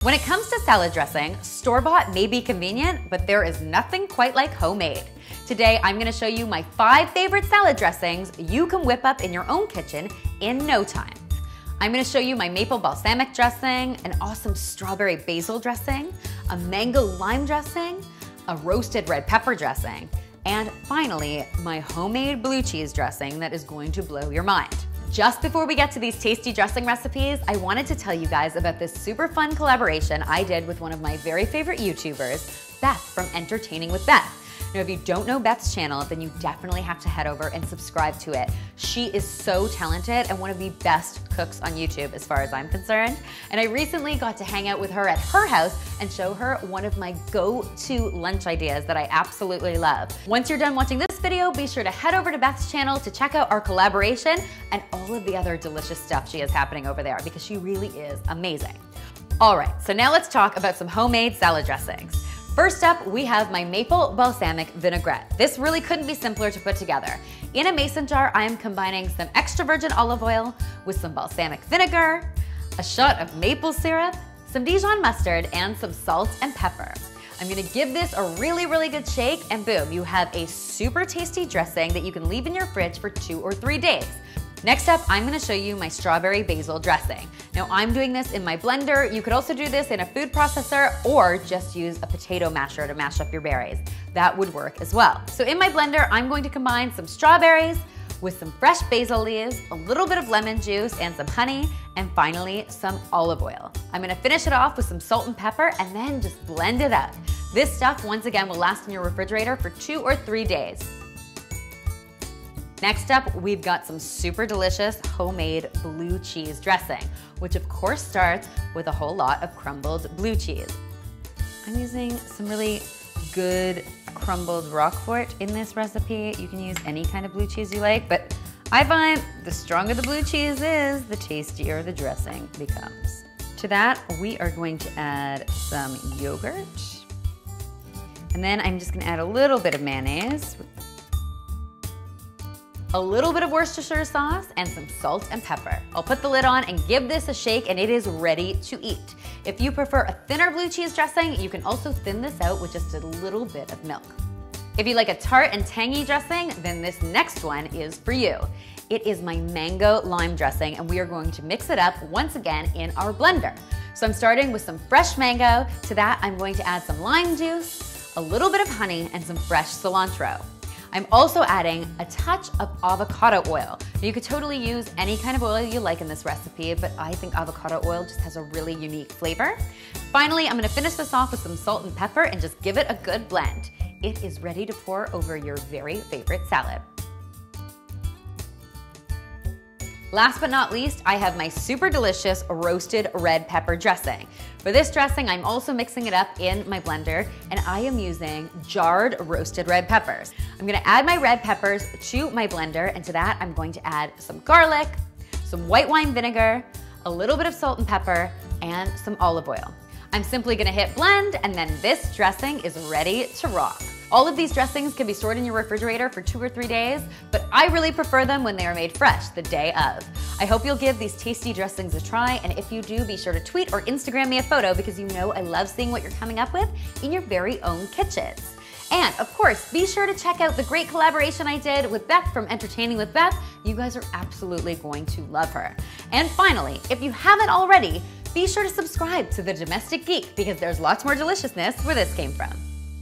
When it comes to salad dressing, store-bought may be convenient, but there is nothing quite like homemade. Today, I'm gonna show you my 5 favorite salad dressings you can whip up in your own kitchen in no time. I'm gonna show you my maple balsamic dressing, an awesome strawberry basil dressing, a mango lime dressing, a roasted red pepper dressing, and finally, my homemade blue cheese dressing that is going to blow your mind. Just before we get to these tasty dressing recipes, I wanted to tell you guys about this super fun collaboration I did with one of my very favorite YouTubers, Beth from Entertaining with Beth. Now, if you don't know Beth's channel, then you definitely have to head over and subscribe to it. She is so talented and one of the best cooks on YouTube as far as I'm concerned. And I recently got to hang out with her at her house and show her one of my go-to lunch ideas that I absolutely love. Once you're done watching this video, be sure to head over to Beth's channel to check out our collaboration and all of the other delicious stuff she has happening over there because she really is amazing. All right, so now let's talk about some homemade salad dressings. First up, we have my maple balsamic vinaigrette. This really couldn't be simpler to put together. In a mason jar, I am combining some extra virgin olive oil with some balsamic vinegar, a shot of maple syrup, some Dijon mustard, and some salt and pepper. I'm gonna give this a really good shake, and boom, you have a super tasty dressing that you can leave in your fridge for 2 or 3 days. Next up, I'm gonna show you my strawberry basil dressing. Now, I'm doing this in my blender. You could also do this in a food processor or just use a potato masher to mash up your berries. That would work as well. So in my blender, I'm going to combine some strawberries with some fresh basil leaves, a little bit of lemon juice and some honey, and finally, some olive oil. I'm gonna finish it off with some salt and pepper and then just blend it up. This stuff, once again, will last in your refrigerator for 2 or 3 days. Next up, we've got some super delicious homemade blue cheese dressing, which of course starts with a whole lot of crumbled blue cheese. I'm using some really good crumbled Roquefort in this recipe. You can use any kind of blue cheese you like, but I find the stronger the blue cheese is, the tastier the dressing becomes. To that, we are going to add some yogurt. And then I'm just gonna add a little bit of mayonnaise, a little bit of Worcestershire sauce, and some salt and pepper. I'll put the lid on and give this a shake and it is ready to eat. If you prefer a thinner blue cheese dressing, you can also thin this out with just a little bit of milk. If you like a tart and tangy dressing, then this next one is for you. It is my mango lime dressing and we are going to mix it up once again in our blender. So I'm starting with some fresh mango. To that, I'm going to add some lime juice, a little bit of honey, and some fresh cilantro. I'm also adding a touch of avocado oil. You could totally use any kind of oil you like in this recipe, but I think avocado oil just has a really unique flavor. Finally, I'm gonna finish this off with some salt and pepper and just give it a good blend. It is ready to pour over your very favorite salad. Last but not least, I have my super delicious roasted red pepper dressing. For this dressing, I'm also mixing it up in my blender, and I am using jarred roasted red peppers. I'm gonna add my red peppers to my blender, and to that, I'm going to add some garlic, some white wine vinegar, a little bit of salt and pepper, and some olive oil. I'm simply gonna hit blend, and then this dressing is ready to rock. All of these dressings can be stored in your refrigerator for 2 or 3 days, but I really prefer them when they are made fresh the day of. I hope you'll give these tasty dressings a try, and if you do, be sure to tweet or Instagram me a photo because you know I love seeing what you're coming up with in your very own kitchens. And of course, be sure to check out the great collaboration I did with Beth from Entertaining with Beth. You guys are absolutely going to love her. And finally, if you haven't already, be sure to subscribe to The Domestic Geek because there's lots more deliciousness where this came from.